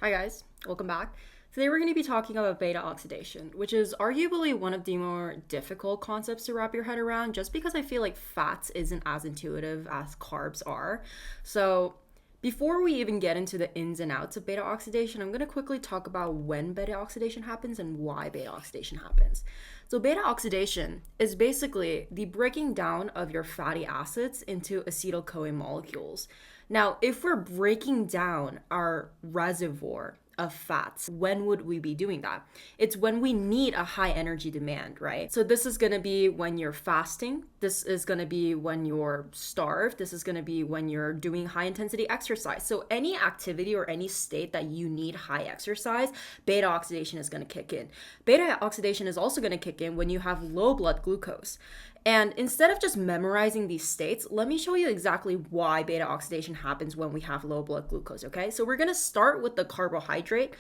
Hi guys, welcome back. Today we're going to be talking about beta oxidation, which is arguably one of the more difficult concepts to wrap your head around just because I feel like fats isn't as intuitive as carbs are. So, before we even get into the ins and outs of beta oxidation, I'm going to quickly talk about when beta oxidation happens and why beta oxidation happens. So, beta oxidation is basically the breaking down of your fatty acids into acetyl CoA molecules. Now, if we're breaking down our reservoir of fats, when would we be doing that? It's when we need a high energy demand, right? So this is going to be when you're fasting. This is going to be when you're starved. This is going to be when you're doing high intensity exercise. So any activity or any state that you need high exercise, beta oxidation is going to kick in. Beta oxidation is also going to kick in when you have low blood glucose. And instead of just memorizing these states, let me show you exactly why beta oxidation happens when we have low blood glucose, okay? So we're gonna start with the carbohydrate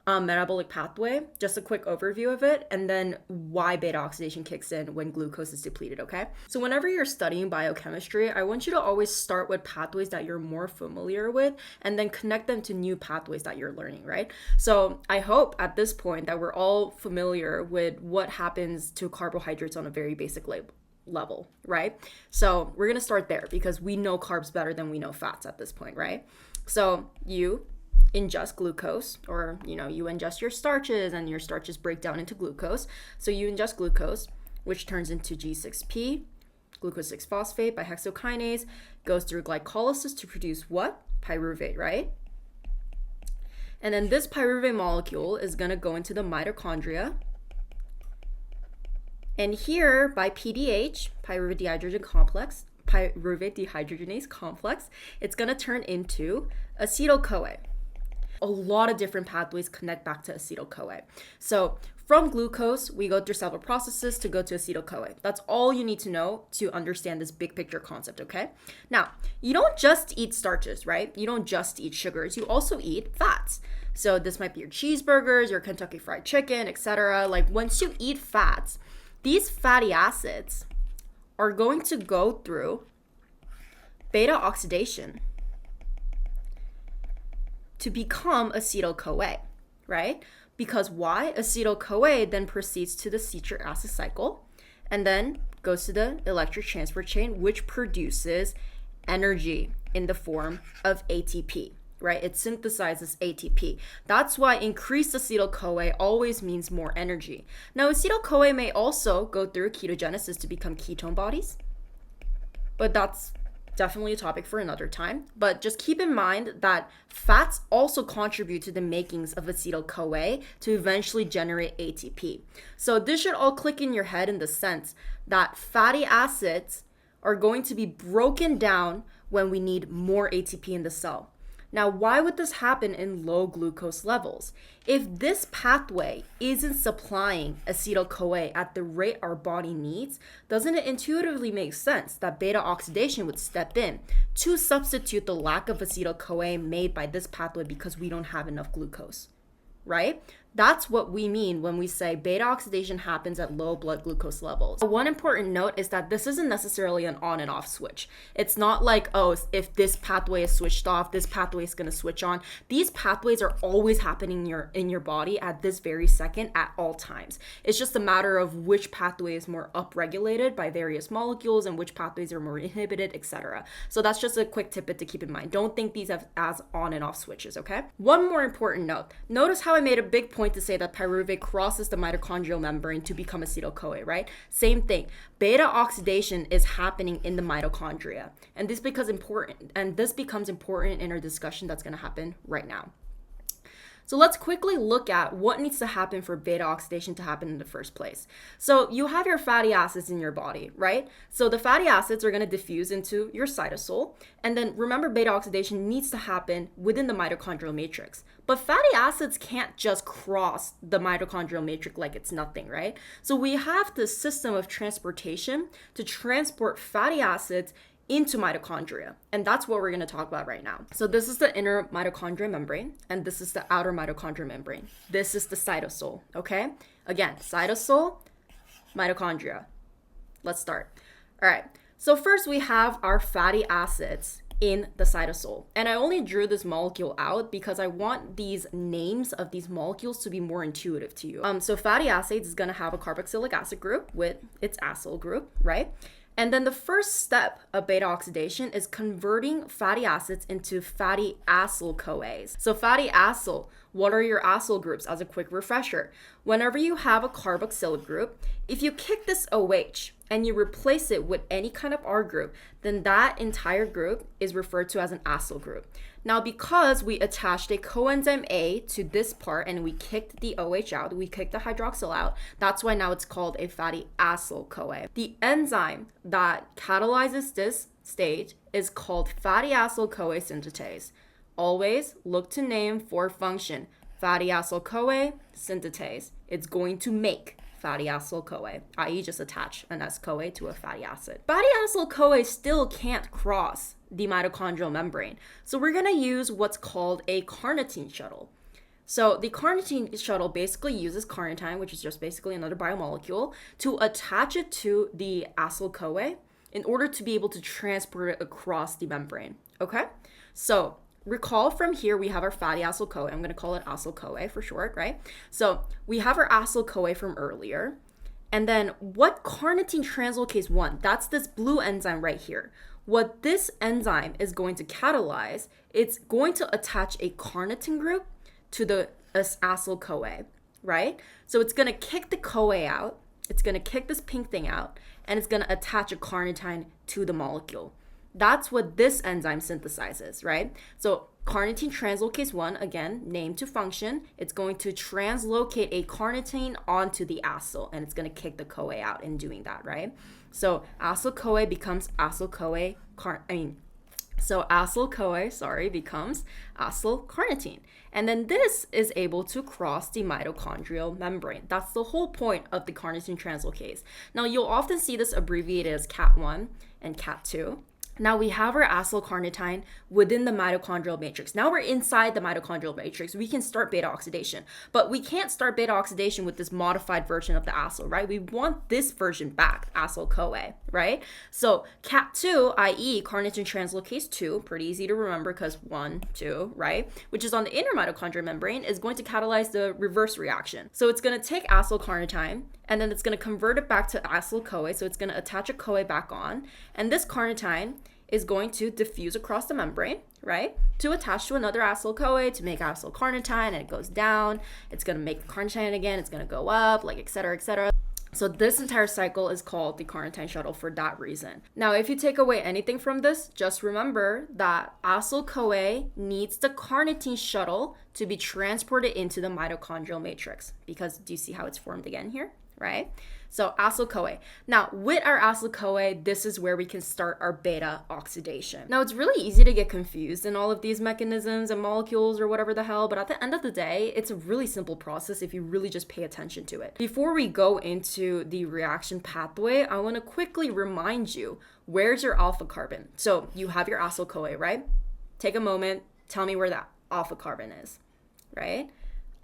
metabolic pathway, just a quick overview of it, and then why beta oxidation kicks in when glucose is depleted, okay? So whenever you're studying biochemistry, I want you to always start with pathways that you're more familiar with and then connect them to new pathways that you're learning, right? So I hope at this point that we're all familiar with what happens to carbohydrates on a very basic level, right? So we're gonna start there because we know carbs better than we know fats at this point, right? So you ingest glucose, or you ingest your starches, and your starches break down into glucose. So you ingest glucose, which turns into G6P, glucose 6 phosphate by hexokinase, goes through glycolysis to produce what? Pyruvate, right? And then this pyruvate molecule is gonna go into the mitochondria. And here, by PDH, pyruvate dehydrogenase complex, it's going to turn into acetyl-CoA. A lot of different pathways connect back to acetyl-CoA. So from glucose, we go through several processes to go to acetyl-CoA. That's all you need to know to understand this big picture concept, okay? Now, you don't just eat starches, right? You don't just eat sugars. You also eat fats. So this might be your cheeseburgers, your Kentucky Fried Chicken, etc. Like once you eat fats, these fatty acids are going to go through beta oxidation to become acetyl-CoA, right? Because why? Acetyl-CoA then proceeds to the citric acid cycle and then goes to the electric transfer chain, which produces energy in the form of ATP. Right? It synthesizes ATP. That's why increased acetyl-CoA always means more energy. Now, acetyl-CoA may also go through ketogenesis to become ketone bodies, but that's definitely a topic for another time. But just keep in mind that fats also contribute to the makings of acetyl-CoA to eventually generate ATP. So this should all click in your head in the sense that fatty acids are going to be broken down when we need more ATP in the cell. Now, why would this happen in low glucose levels? If this pathway isn't supplying acetyl-CoA at the rate our body needs, doesn't it intuitively make sense that beta oxidation would step in to substitute the lack of acetyl-CoA made by this pathway because we don't have enough glucose, right? That's what we mean when we say beta oxidation happens at low blood glucose levels. One important note is that this isn't necessarily an on and off switch. It's not like, oh, if this pathway is switched off, this pathway is going to switch on. These pathways are always happening in your body at this very second at all times. It's just a matter of which pathway is more upregulated by various molecules and which pathways are more inhibited, etc. So that's just a quick tidbit to keep in mind. Don't think these as on and off switches, okay? One more important note. Notice how I made a big point to say that pyruvate crosses the mitochondrial membrane to become acetyl-CoA, right? Same thing. Beta oxidation is happening in the mitochondria, and this becomes important in our discussion that's going to happen right now. So let's quickly look at what needs to happen for beta oxidation to happen in the first place. So you have your fatty acids in your body, right? So the fatty acids are going to diffuse into your cytosol. And then remember, beta oxidation needs to happen within the mitochondrial matrix. But fatty acids can't just cross the mitochondrial matrix like it's nothing, right? So we have this system of transportation to transport fatty acids into mitochondria. And that's what we're going to talk about right now. So this is the inner mitochondrial membrane, and this is the outer mitochondrial membrane. This is the cytosol, okay? Again, cytosol, mitochondria. Let's start. All right. So first we have our fatty acids in the cytosol. And I only drew this molecule out because I want these names of these molecules to be more intuitive to you. So fatty acids is going to have a carboxylic acid group with its acyl group, right? And then the first step of beta oxidation is converting fatty acids into fatty acyl-CoAs. So fatty acyl, what are your acyl groups? As a quick refresher, whenever you have a carboxylic group, if you kick this OH and you replace it with any kind of R group, then that entire group is referred to as an acyl group. Now, because we attached a coenzyme A to this part and we kicked the OH out, we kicked the hydroxyl out, that's why now it's called a fatty acyl-CoA. The enzyme that catalyzes this stage is called fatty acyl-CoA synthetase. Always look to name for function. Fatty acyl-CoA synthetase. It's going to make fatty acyl-CoA, i.e. just attach an S-CoA to a fatty acid. Fatty acyl-CoA still can't cross the mitochondrial membrane. So we're going to use what's called a carnitine shuttle. So the carnitine shuttle basically uses carnitine, which is just basically another biomolecule, to attach it to the acyl-CoA in order to be able to transport it across the membrane. Okay? So recall from here, we have our fatty acyl-CoA. I'm going to call it acyl-CoA for short, right? So we have our acyl-CoA from earlier. And then what carnitine translocase 1, that's this blue enzyme right here. What this enzyme is going to catalyze, it's going to attach a carnitine group to the acyl-CoA, right? So it's going to kick the CoA out. It's going to kick this pink thing out. And it's going to attach a carnitine to the molecule. That's what this enzyme synthesizes, right? So carnitine translocase 1, again, name to function, it's going to translocate a carnitine onto the acyl, and it's going to kick the CoA out in doing that, right? So acyl-CoA becomes acyl-CoA, becomes acyl-carnitine. And then this is able to cross the mitochondrial membrane. That's the whole point of the carnitine translocase. Now, you'll often see this abbreviated as CAT1 and CAT2. Now we have our acyl-carnitine within the mitochondrial matrix. Now we're inside the mitochondrial matrix. We can start beta oxidation, but we can't start beta oxidation with this modified version of the acyl, right? We want this version back, acyl-CoA, right? So CAT2, i.e. carnitine translocase 2, pretty easy to remember because 1, 2, right? Which is on the inner mitochondrial membrane, is going to catalyze the reverse reaction. So it's going to take acyl-carnitine and then it's going to convert it back to acyl-CoA. So it's going to attach a CoA back on, and this carnitine is going to diffuse across the membrane, right? To attach to another acyl-CoA to make acyl-carnitine, and it goes down. It's going to make carnitine again. It's going to go up, like et cetera, et cetera. So this entire cycle is called the carnitine shuttle for that reason. Now, if you take away anything from this, just remember that acyl-CoA needs the carnitine shuttle to be transported into the mitochondrial matrix, because do you see how it's formed again here, right? So acyl-CoA. Now, with our acyl-CoA, this is where we can start our beta oxidation. Now, it's really easy to get confused in all of these mechanisms and molecules or whatever the hell, but at the end of the day, it's a really simple process if you really just pay attention to it. Before we go into the reaction pathway, I want to quickly remind you, where's your alpha carbon? So you have your acyl-CoA, right? Take a moment, tell me where that alpha carbon is, right?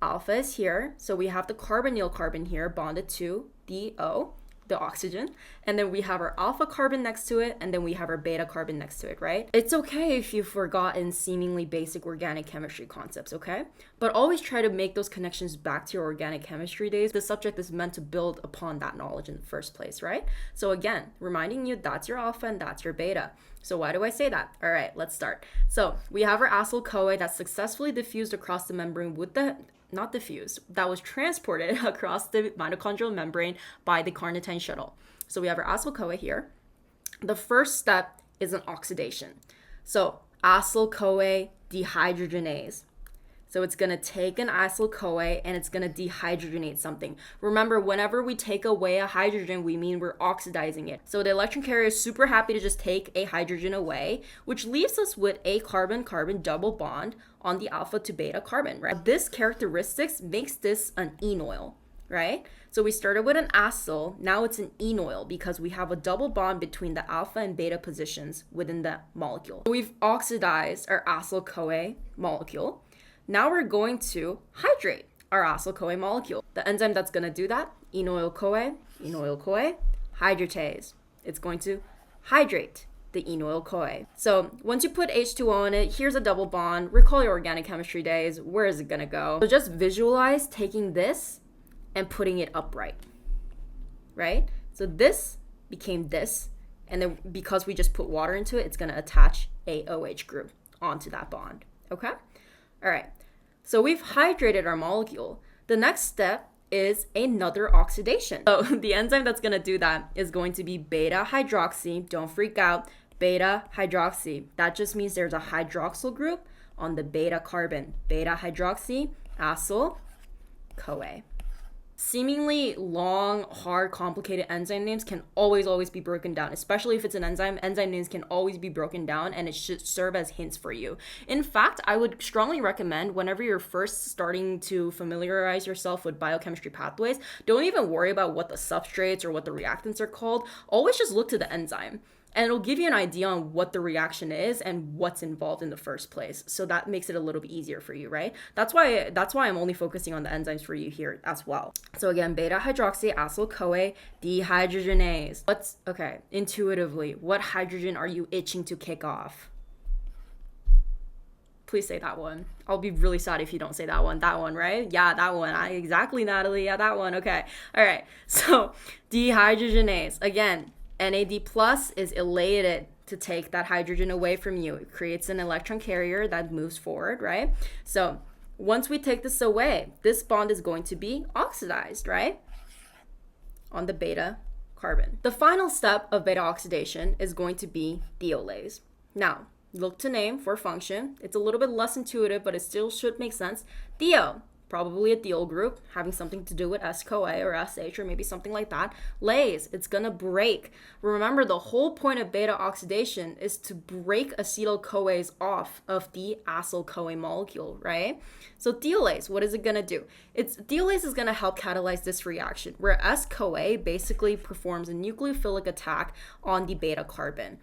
Alpha is here, so we have the carbonyl carbon here bonded to the O, the oxygen, and then we have our alpha carbon next to it, and then we have our beta carbon next to it, right? It's okay if you've forgotten seemingly basic organic chemistry concepts, okay? But always try to make those connections back to your organic chemistry days. The subject is meant to build upon that knowledge in the first place, right? So again, reminding you that's your alpha and that's your beta. So why do I say that? All right, let's start. So we have our acyl-CoA that's successfully diffused across the membrane with the not diffused, that was transported across the mitochondrial membrane by the carnitine shuttle. So we have our acyl-CoA here. The first step is an oxidation. So acyl-CoA dehydrogenase. So it's going to take an acyl-CoA and it's going to dehydrogenate something. Remember, whenever we take away a hydrogen, we mean we're oxidizing it. So the electron carrier is super happy to just take a hydrogen away, which leaves us with a carbon-carbon double bond on the alpha to beta carbon, right? This characteristics makes this an enoyl, right? So we started with an acyl, now it's an enoyl because we have a double bond between the alpha and beta positions within the molecule. So we've oxidized our acyl-CoA molecule. Now we're going to hydrate our acyl-CoA molecule. The enzyme that's going to do that, enoyl-CoA, hydratase. It's going to hydrate the enoyl-CoA. So once you put H2O in it, here's a double bond. Recall your organic chemistry days. Where is it gonna go? So just visualize taking this and putting it upright, right? So this became this, and then because we just put water into it, it's gonna attach a OH group onto that bond, okay? All right, so we've hydrated our molecule. The next step is another oxidation. So the enzyme that's gonna do that is going to be beta hydroxy. Don't freak out, beta hydroxy. That just means there's a hydroxyl group on the beta carbon. Beta hydroxy acyl CoA. Seemingly long, hard, complicated enzyme names can always be broken down, especially if it's an enzyme. Enzyme names can always be broken down, and it should serve as hints for you. In fact, I would strongly recommend whenever you're first starting to familiarize yourself with biochemistry pathways, don't even worry about what the substrates or what the reactants are called. Always just look to the enzyme. And it'll give you an idea on what the reaction is and what's involved in the first place. So that makes it a little bit easier for you, right? That's why I'm only focusing on the enzymes for you here as well. So again, beta hydroxy acyl CoA dehydrogenase. Okay, intuitively, what hydrogen are you itching to kick off? Please say that one. I'll be really sad if you don't say that one. That one, right? Yeah, that one. Exactly, Natalie. Yeah, that one. Okay. All right. So dehydrogenase. Again, NAD plus is elated to take that hydrogen away from you. It creates an electron carrier that moves forward, right? So once we take this away, this bond is going to be oxidized, right? On the beta carbon. The final step of beta oxidation is going to be thiolase. Now, look to name for function. It's a little bit less intuitive, but it still should make sense. Thio. Probably a thiol group having something to do with S-CoA or SH or maybe something like that. Lase, it's gonna break. Remember, the whole point of beta oxidation is to break acetyl-CoAs off of the acyl-CoA molecule, right? So thiolase, what is it gonna do? Thiolase is gonna help catalyze this reaction where S-CoA basically performs a nucleophilic attack on the beta carbon.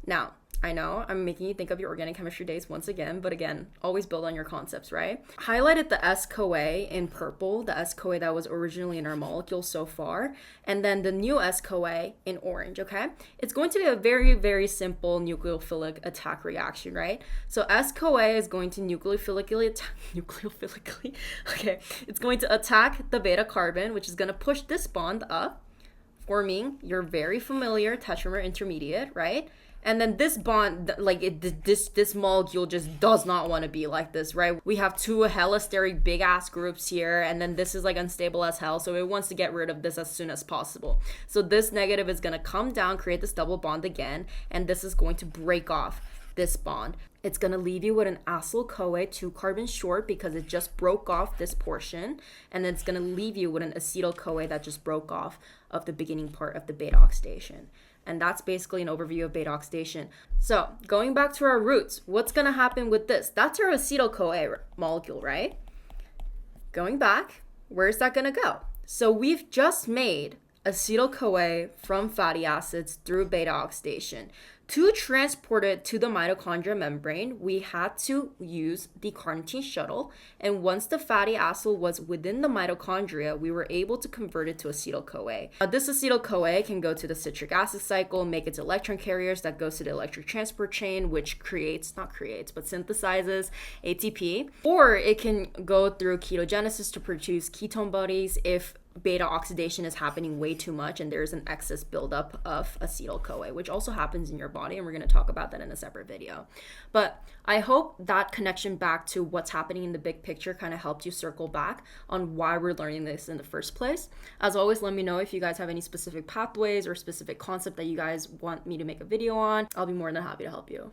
Now, I know I'm making you think of your organic chemistry days once again, but again, always build on your concepts, right? Highlighted the S-CoA in purple, the S-CoA that was originally in our molecule so far, and then the new S-CoA in orange, okay? It's going to be a very simple nucleophilic attack reaction, right? So S-CoA is going to nucleophilically okay, it's going to attack the beta carbon, which is going to push this bond up, forming your very familiar tetramer intermediate, right? And then this bond, this molecule just does not want to be like this, right? We have two allosteric big ass groups here, and then this is like unstable as hell, so it wants to get rid of this as soon as possible. So this negative is going to come down, create this double bond again, and this is going to break off this bond. It's going to leave you with an acyl-CoA 2 carbon short because it just broke off this portion, and then it's going to leave you with an acetyl-CoA that just broke off of the beginning part of the beta oxidation. And that's basically an overview of beta oxidation. So going back to our roots, what's going to happen with this? That's our acetyl-CoA molecule, right? Going back, where's that going to go? So we've just made acetyl-CoA from fatty acids through beta oxidation. To transport it to the mitochondria membrane, we had to use the carnitine shuttle, and once the fatty acid was within the mitochondria, we were able to convert it to acetyl-CoA. This acetyl-CoA can go to the citric acid cycle, make its electron carriers that goes to the electric transport chain, which synthesizes ATP, or it can go through ketogenesis to produce ketone bodies if beta oxidation is happening way too much and there's an excess buildup of acetyl-CoA, which also happens in your body, and we're going to talk about that in a separate video. But I hope that connection back to what's happening in the big picture kind of helped you circle back on why we're learning this in the first place. As always, let me know if you guys have any specific pathways or specific concept that you guys want me to make a video on. I'll be more than happy to help you.